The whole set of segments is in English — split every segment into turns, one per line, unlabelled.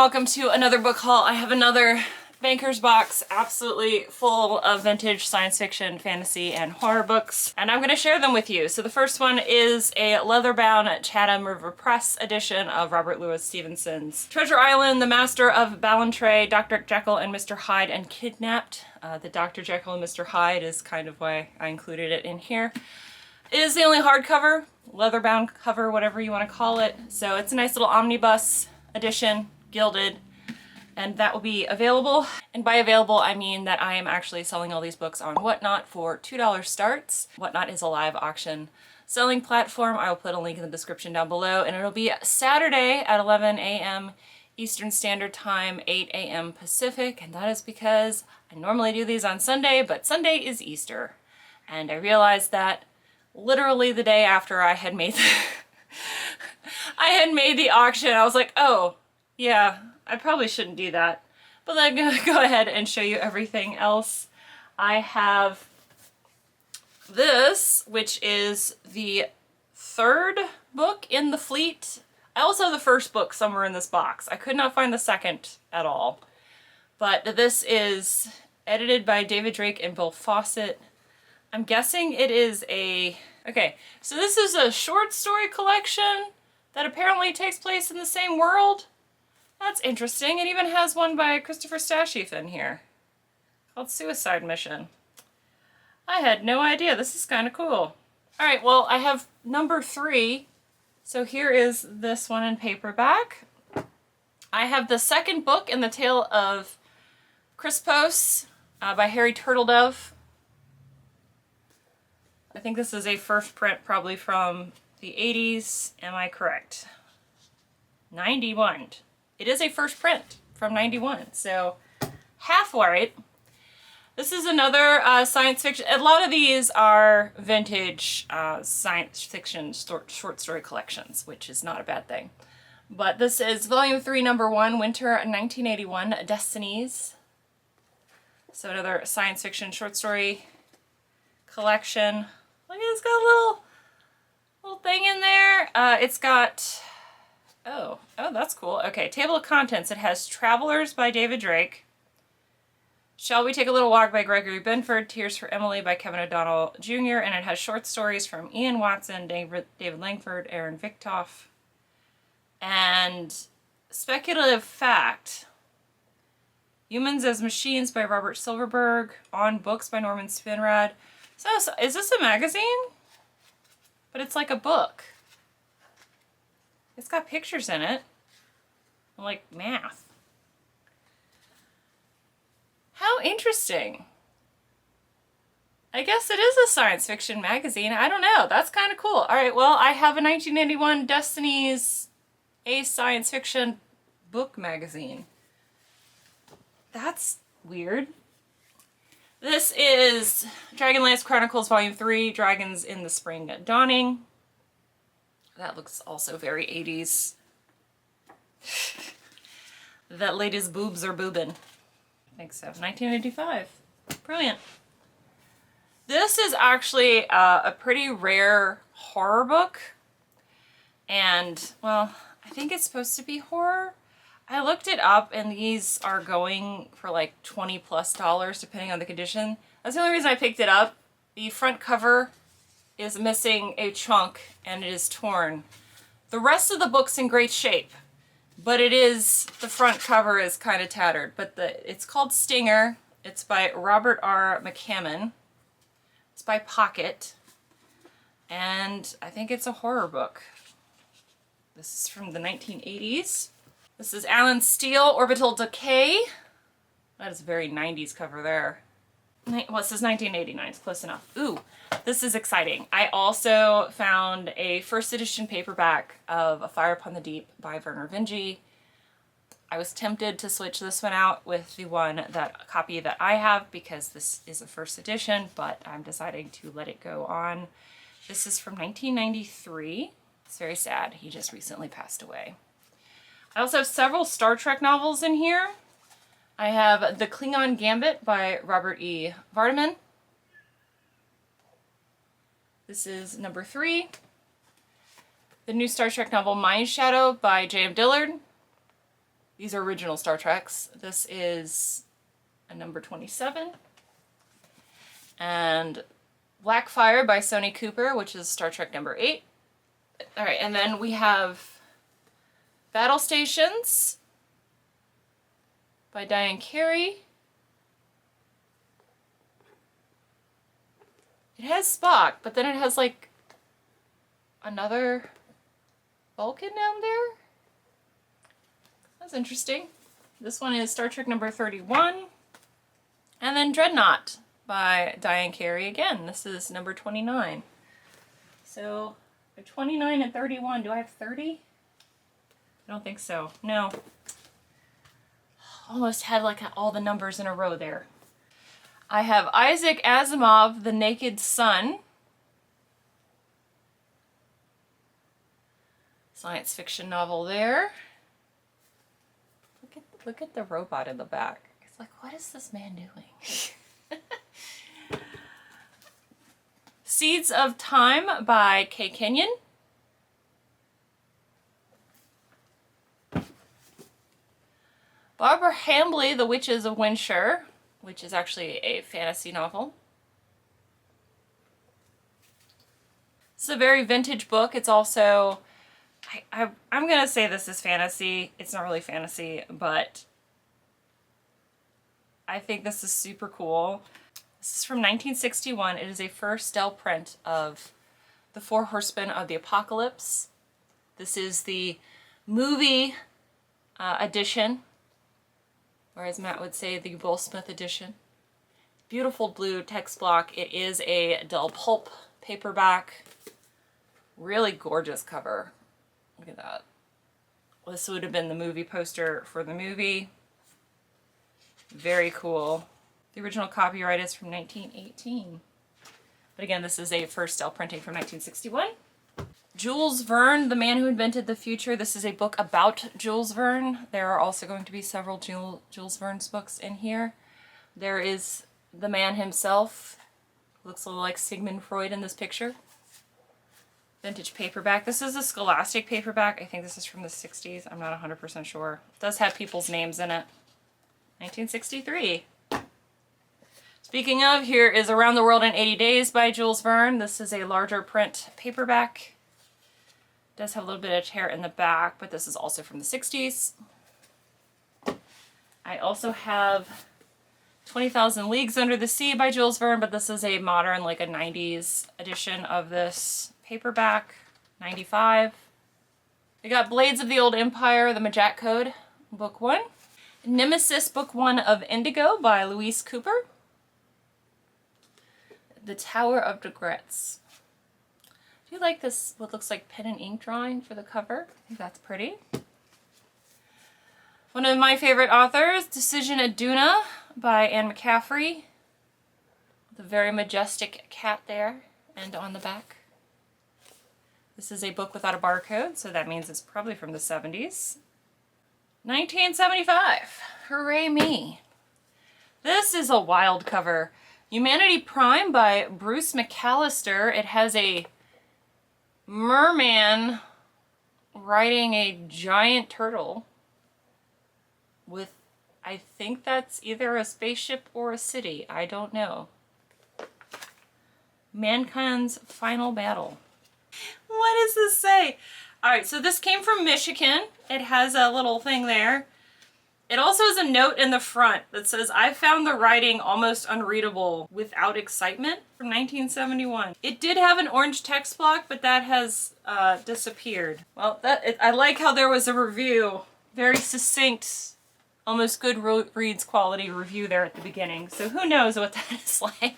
welcome to another book haul. I have another Banker's box absolutely full of vintage science fiction, fantasy, and horror books, and I'm going to share them with you. So the first one is a leather-bound Chatham River Press edition of Robert Louis Stevenson's Treasure Island, The Master of Ballantrae, Dr. Jekyll and Mr. Hyde, and Kidnapped. The Dr. Jekyll and Mr. Hyde is kind of why I included it in here. It is the only hardcover, leather-bound cover, whatever you want to call it. So it's a nice little omnibus edition, gilded, and that will be available. And by available, I mean that I am actually selling all these books on Whatnot for $2 starts. Whatnot is a live auction selling platform. I will put a link in the description down below, and it'll be Saturday at 11 a.m. Eastern Standard Time, 8 a.m. Pacific, and that is because I normally do these on Sunday, but Sunday is Easter. And I realized that literally the day after I had made the auction. I was like, oh, yeah, I probably shouldn't do that. But I'm going to go ahead and show you everything else. I have this, which is the third book in the fleet. I also have the first book somewhere in this box. I could not find the second at all. But this is edited by David Drake and Bill Fawcett. I'm guessing it is a... Okay, so this is a short story collection that apparently takes place in the same world. That's interesting. It even has one by Christopher Stasheff in here called Suicide Mission. I had no idea. This is kind of cool. All right, well, I have number 3. So here is this one in paperback. I have the second book in the Tale of Crispos by Harry Turtledove. I think this is a first print probably from the 80s. Am I correct? 91. It is a first print from 91, so half right. This is another science fiction. A lot of these are vintage science fiction short story collections, which is not a bad thing. But this is Volume 3, Number 1, Winter 1981, Destinies. So another science fiction short story collection. Look, it's got a little thing in there. It's got... Oh, that's cool. Okay, table of contents. It has Travelers by David Drake, Shall We Take a Little Walk by Gregory Benford, Tears for Emily by Kevin O'Donnell Jr., and it has short stories from Ian Watson, David Langford, Aaron Victoff, and Speculative Fact, Humans as Machines by Robert Silverberg, On Books by Norman Spinrad. So is this a magazine? But it's like a book. It's got pictures in it. Like math. How interesting. I guess it is a science fiction magazine. I don't know. That's kind of cool. All right, well, I have a 1981 Destinies, a science fiction book magazine. That's weird. This is Dragonlance Chronicles Volume 3, Dragons in the Spring Dawning. That looks also very 80s. That lady's boobs are boobin'. I think so. 1985. Brilliant. This is actually a pretty rare horror book. And, well, I think it's supposed to be horror. I looked it up, and these are going for like $20+ depending on the condition. That's the only reason I picked it up. The front cover is missing a chunk and it is torn. The rest of the book's in great shape, but the front cover is kind of tattered. But it's called Stinger. It's by Robert R. McCammon. It's by Pocket, and I think it's a horror book. This is from the 1980s. This is Alan Steele, Orbital Decay. That is a very 90s cover there. Well, this is 1989, it's close enough. Ooh, this is exciting. I also found a first edition paperback of A Fire Upon the Deep by Werner Vinge. I was tempted to switch this one out with the copy that I have because this is a first edition, but I'm deciding to let it go on. This is from 1993. It's very sad. He just recently passed away. I also have several Star Trek novels in here. I have The Klingon Gambit by Robert E. Vardaman. This is number 3. The new Star Trek novel Mind Shadow by J.M. Dillard. These are original Star Treks. This is a number 27. And Blackfire by Sonny Cooper, which is Star Trek number 8. All right, and then we have Battle Stations by Diane Carey. It has Spock, but then it has like another Vulcan down there. That's interesting. This one is Star Trek number 31. And then Dreadnought by Diane Carey again. This is number 29. So 29 and 31. Do I have 30? I don't think so. No. Almost had like all the numbers in a row there. I have Isaac Asimov, The Naked Sun. Science fiction novel there. Look at the robot in the back. It's like, what is this man doing? Seeds of Time by Kay Kenyon. Barbara Hambly, The Witches of Windsor, which is actually a fantasy novel. It's a very vintage book. It's also, I'm going to say this is fantasy. It's not really fantasy, but I think this is super cool. This is from 1961. It is a first style print of The Four Horsemen of the Apocalypse. This is the movie edition, or as Matt would say, the Will Smith edition. Beautiful blue text block. It is a dull pulp paperback. Really gorgeous cover. Look at that. This would have been the movie poster for the movie. Very cool. The original copyright is from 1918. But again, this is a first style printing from 1961. Jules Verne, The Man Who Invented the Future. This is a book about Jules Verne. There are also going to be several Jules Verne's books in here. There is the man himself. Looks a little like Sigmund Freud in this picture. Vintage paperback. This is a Scholastic paperback. I think this is from the 60s. I'm not 100% sure. It does have people's names in it. 1963. Speaking of, here is Around the World in 80 Days by Jules Verne. This is a larger print paperback. It does have a little bit of tear in the back, but this is also from the 60s. I also have 20,000 Leagues Under the Sea by Jules Verne, but this is a modern, like a 90s edition of this paperback, 95. We got Blades of the Old Empire, The Majak Code, Book 1. Nemesis, Book 1 of Indigo by Louise Cooper. The Tower of Regrets. Do you like this, what looks like pen and ink drawing for the cover? I think that's pretty. One of my favorite authors, Decision at Duna by Anne McCaffrey. The very majestic cat there and on the back. This is a book without a barcode, so that means it's probably from the 70s. 1975. Hooray me. This is a wild cover. Humanity Prime by Bruce McAllister. It has a merman riding a giant turtle with, I think that's either a spaceship or a city. I don't know. Mankind's Final Battle. What does this say? Alright, so this came from Michigan. It has a little thing there. It also has a note in the front that says, I found the writing almost unreadable without excitement, from 1971. It did have an orange text block, but that has disappeared. Well, I like how there was a review, very succinct, almost Goodreads quality review there at the beginning. So who knows what that is like.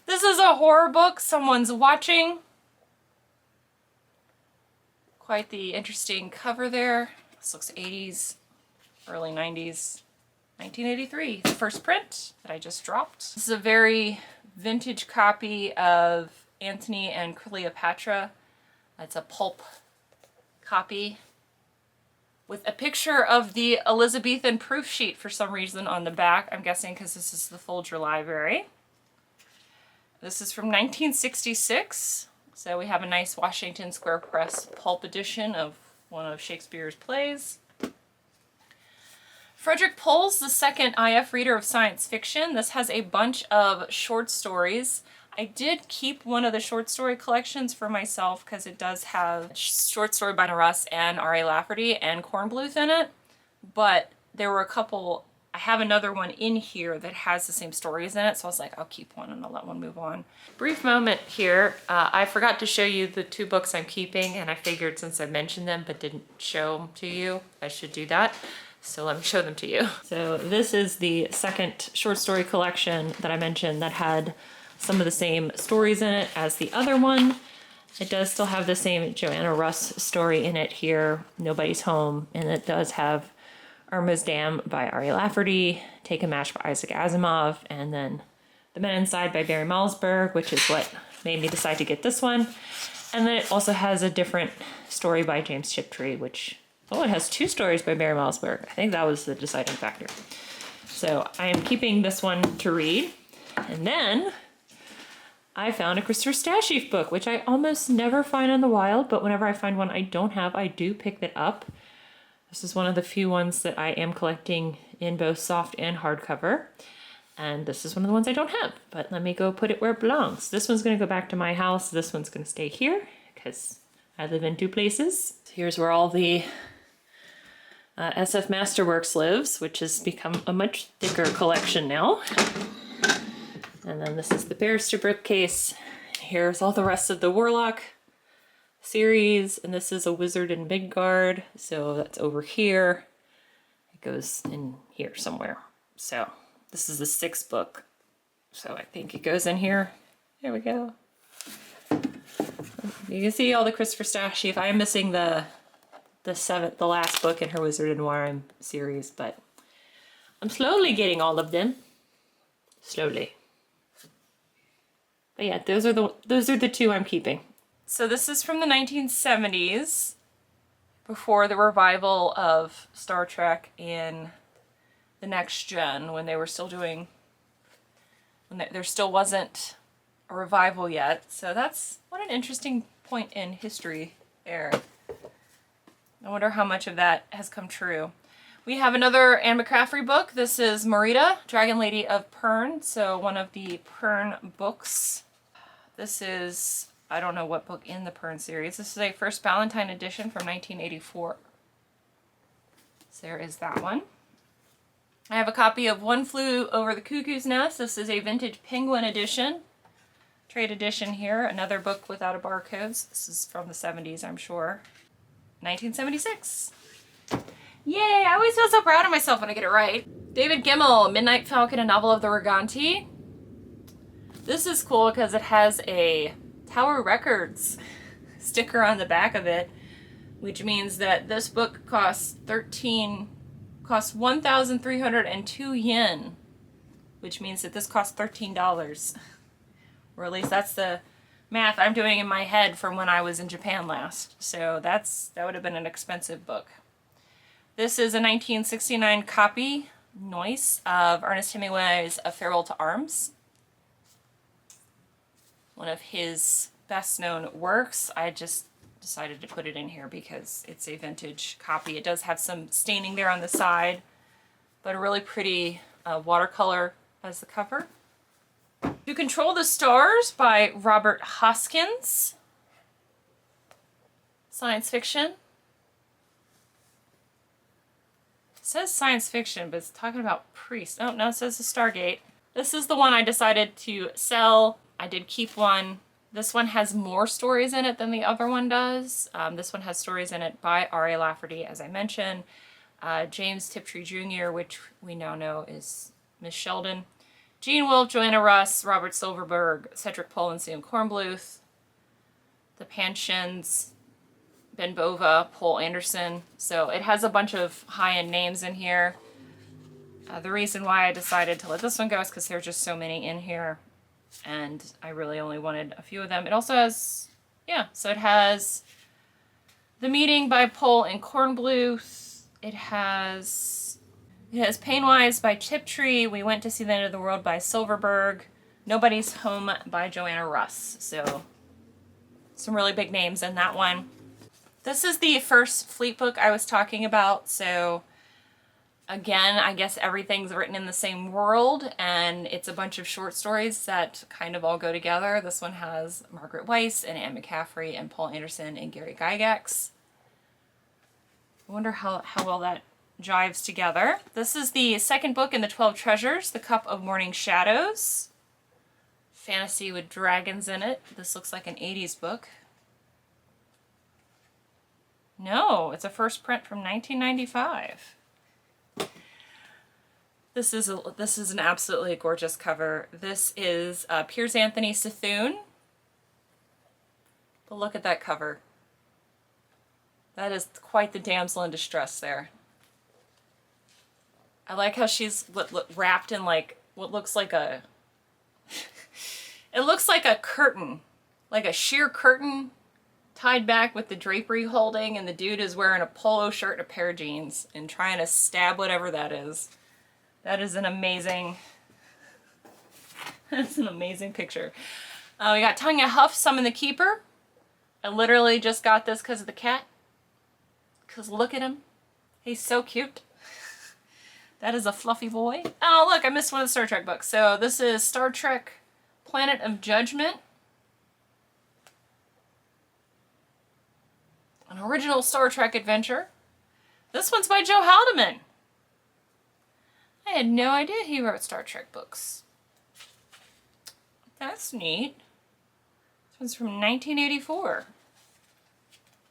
This is a horror book. Someone's watching. Quite the interesting cover there. This looks 80s. Early 90s, 1983, the first print that I just dropped. This is a very vintage copy of Antony and Cleopatra. It's a pulp copy with a picture of the Elizabethan proof sheet for some reason on the back. I'm guessing because this is the Folger Library. This is from 1966. So we have a nice Washington Square Press pulp edition of one of Shakespeare's plays. Frederick Pohl's the second IF reader of science fiction. This has a bunch of short stories. I did keep one of the short story collections for myself because it does have short story by Russ and R.A. Lafferty and Kornbluth in it, but there were a couple. I have another one in here that has the same stories in it, so I was like, I'll keep one and I'll let one move on. Brief moment here. I forgot to show you the 2 books I'm keeping, and I figured since I mentioned them but didn't show them to you, I should do that. So let me show them to you. So this is the second short story collection that I mentioned that had some of the same stories in it as the other one. It does still have the same Joanna Russ story in it here, Nobody's Home, and it does have Irma's Dam by R.A. Lafferty, Take a Match by Isaac Asimov, and then The Men Inside by Barry Malzberg, which is what made me decide to get this one. And then it also has a different story by James Tiptree, which, oh, it has 2 stories by Barry Malzberg. I think that was the deciding factor. So I am keeping this one to read. And then I found a Christopher Stasheaf book, which I almost never find in the wild, but whenever I find one I don't have, I do pick it up. This is one of the few ones that I am collecting in both soft and hardcover. And this is one of the ones I don't have, but let me go put it where it belongs. This one's gonna go back to my house. This one's gonna stay here because I live in 2 places. Here's where all the SF Masterworks lives, which has become a much thicker collection now. And then this is the Barrister bookcase. Here's all the rest of the Warlock series, and this is a Wizard in Midgard, so that's over here. It goes in here somewhere. So this is the 6th book, so I think it goes in here. There we go. You can see all the Christopher Stasheaf. I am missing the last book in her Wizard in Warren series, but I'm slowly getting all of them. Slowly. But yeah, those are the 2 I'm keeping. So this is from the 1970s, before the revival of Star Trek in the Next Gen, when they were still doing, there still wasn't a revival yet. So that's, what an interesting point in history there. I wonder how much of that has come true. We have another Anne McCaffrey book. This is Marita, Dragon Lady of Pern, so one of the Pern books. This is, I don't know what book in the Pern series. This is a First Valentine edition from 1984. So there is that one. I have a copy of One Flew Over the Cuckoo's Nest. This is a vintage Penguin edition. Trade edition here. Another book without a barcodes. This is from the 70s, I'm sure. 1976. Yay! I always feel so proud of myself when I get it right. David Gemmell, Midnight Falcon, a novel of the Riganti. This is cool because it has a Tower Records sticker on the back of it, which means that this book costs 1,302 yen, which means that this costs $13. Or at least that's the math I'm doing in my head from when I was in Japan last. So that would have been an expensive book. This is a 1969 copy, Noise, of Ernest Hemingway's A Farewell to Arms. One of his best known works. I just decided to put it in here because it's a vintage copy. It does have some staining there on the side, but a really pretty watercolor as the cover. To Control the Stars by Robert Hoskins. Science fiction. It says science fiction, but it's talking about priests. Oh, no, it says the Stargate. This is the one I decided to sell. I did keep one. This one has more stories in it than the other one does. This one has stories in it by R.A. Lafferty, as I mentioned. James Tiptree Jr., which we now know is Miss Sheldon. Gene Wolfe, Joanna Russ, Robert Silverberg, Cedric Pohl, and Sam Kornbluth. The Pensions, Ben Bova, Paul Anderson. So it has a bunch of high-end names in here. The reason why I decided to let this one go is because there's just so many in here, and I really only wanted a few of them. It also has, yeah, so it has The Meeting by Pohl and Kornbluth. It has Painwise by Tiptree. We Went to See the End of the World by Silverberg. Nobody's Home by Joanna Russ. So some really big names in that one. This is the first Fleet book I was talking about. So Again, I guess everything's written in the same world, and it's a bunch of short stories that kind of all go together. This one has Margaret Weiss and Anne McCaffrey and Paul Anderson and Gary Gygax. I wonder how well that jives together. This is the second book in the 12 Treasures, The Cup of Morning Shadows. Fantasy with dragons in it. This looks like an 80s book. No, it's a first print from 1995. This is an absolutely gorgeous cover. This is Piers Anthony Sethune. But look at that cover. That is quite the damsel in distress there. I like how she's wrapped in like what looks like a it looks like a curtain, like a sheer curtain tied back with the drapery holding, and the dude is wearing a polo shirt and a pair of jeans and trying to stab whatever that is. That is an amazing, that's an amazing picture. We got Tanya Huff, Summon the Keeper. I literally just got this because of the cat. Because look at him. He's so cute. That is a fluffy boy. Oh, look, I missed one of the Star Trek books. So this is Star Trek Planet of Judgment. An original Star Trek adventure. This one's by Joe Haldeman. I had no idea he wrote Star Trek books. That's neat. This one's from 1984.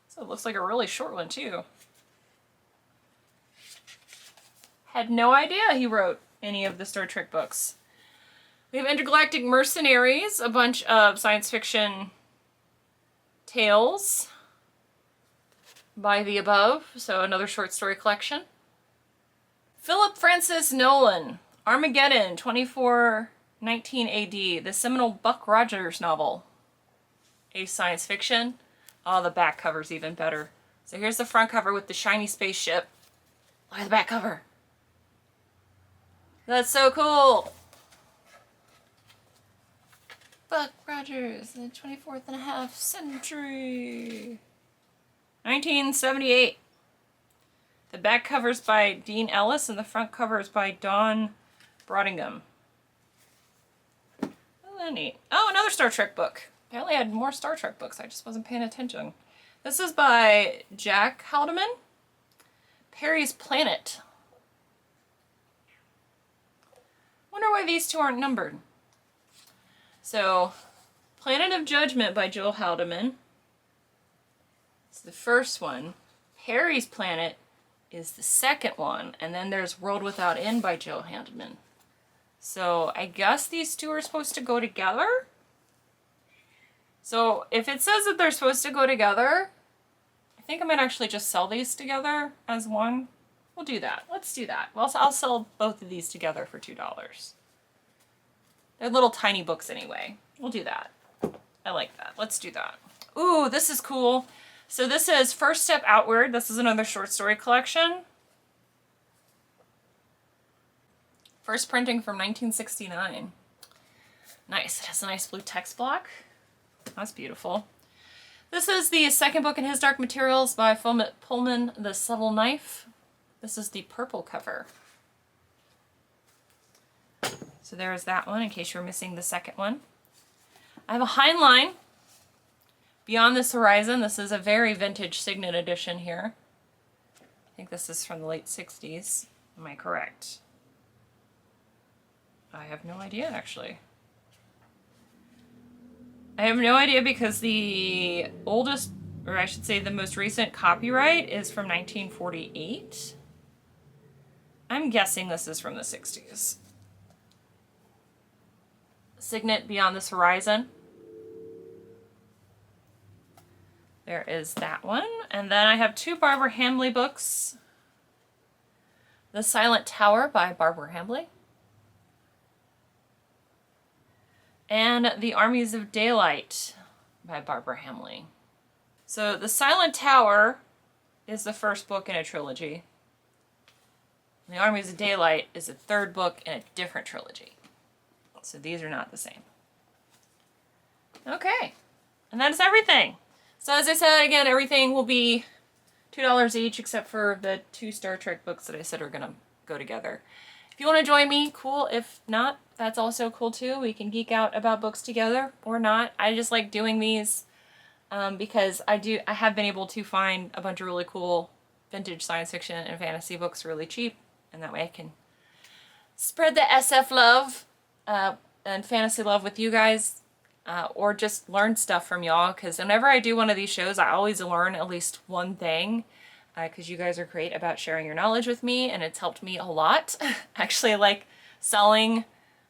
So it looks like a really short one too. Had no idea he wrote any of the Star Trek books. We have Intergalactic Mercenaries, a bunch of science fiction tales by the above, so another short story collection. Philip Francis Nolan, Armageddon, 2419 AD, the seminal Buck Rogers novel. A science fiction. Oh, the back cover's even better. So here's the front cover with the shiny spaceship. Look at the back cover. That's so cool. Buck Rogers in the 24th and a half century. 1978. The back cover's by Dean Ellis and the front cover is by Don Brodingham. Oh, that's neat. Oh, another Star Trek book. Apparently I had more Star Trek books. I just wasn't paying attention. This is by Jack Haldeman. Perry's Planet. Wonder why these two aren't numbered. So, Planet of Judgment by Joel Haldeman. It's the first one. Perry's Planet is the second one. And then there's World Without End by Joel Haldeman. So, I guess these two are supposed to go together? So, if it says that they're supposed to go together, I think I might actually just sell these together as one. We'll do that. Let's do that. Well, I'll sell both of these together for $2. They're little tiny books anyway. We'll do that. I like that. Let's do that. Ooh, this is cool. So this is First Step Outward. This is another short story collection. First printing from 1969. Nice. It has a nice blue text block. That's beautiful. This is the second book in His Dark Materials by Pullman, The Subtle Knife. This is the purple cover. So there's that one in case you're missing the second one. I have a Heinlein, Beyond This Horizon. This is a very vintage Signet edition here. I think this is from the late 60s. Am I correct? I have no idea, actually. I have no idea because the oldest, or I should say the most recent copyright is from 1948. I'm guessing this is from the 60s. Signet Beyond This Horizon. There is that one. And then I have two Barbara Hambly books. The Silent Tower by Barbara Hambly. And The Armies of Daylight by Barbara Hambly. So The Silent Tower is the first book in a trilogy. And The Armies of Daylight is the third book in a different trilogy. So these are not the same. Okay. And that is everything. So as I said, again, everything will be $2 each except for the two Star Trek books that I said are going to go together. If you want to join me, cool. If not, that's also cool too. We can geek out about books together or not. I just like doing these because I have been able to find a bunch of really cool vintage science fiction and fantasy books really cheap, and that way I can spread the SF love and fantasy love with you guys, or just learn stuff from y'all, because whenever I do one of these shows, I always learn at least one thing, because you guys are great about sharing your knowledge with me, and it's helped me a lot. Actually, I like selling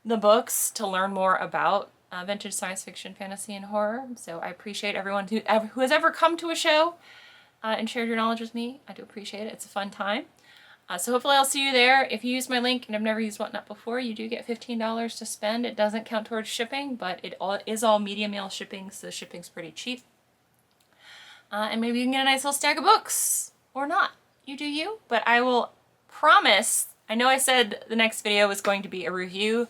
the books to learn more about vintage science fiction, fantasy, and horror. So I appreciate everyone who has ever come to a show and shared your knowledge with me. I do appreciate it. It's a fun time. So hopefully I'll see you there. If you use my link and have never used Whatnot before, you do get $15 to spend. It doesn't count towards shipping, but it is all media mail shipping, so shipping's pretty cheap. And maybe you can get a nice little stack of books. Or not. You do you. But I will promise, I know I said the next video was going to be a review,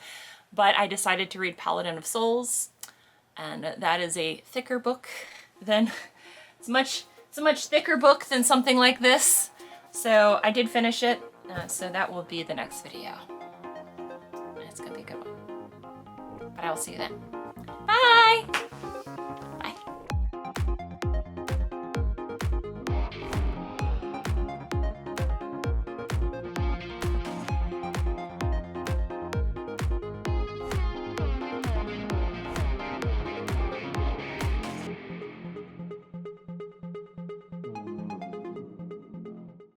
but I decided to read Paladin of Souls, and that is a thicker book than, it's a much thicker book than something like this. So I did finish it, so that will be the next video. It's gonna be a good one. But I will see you then.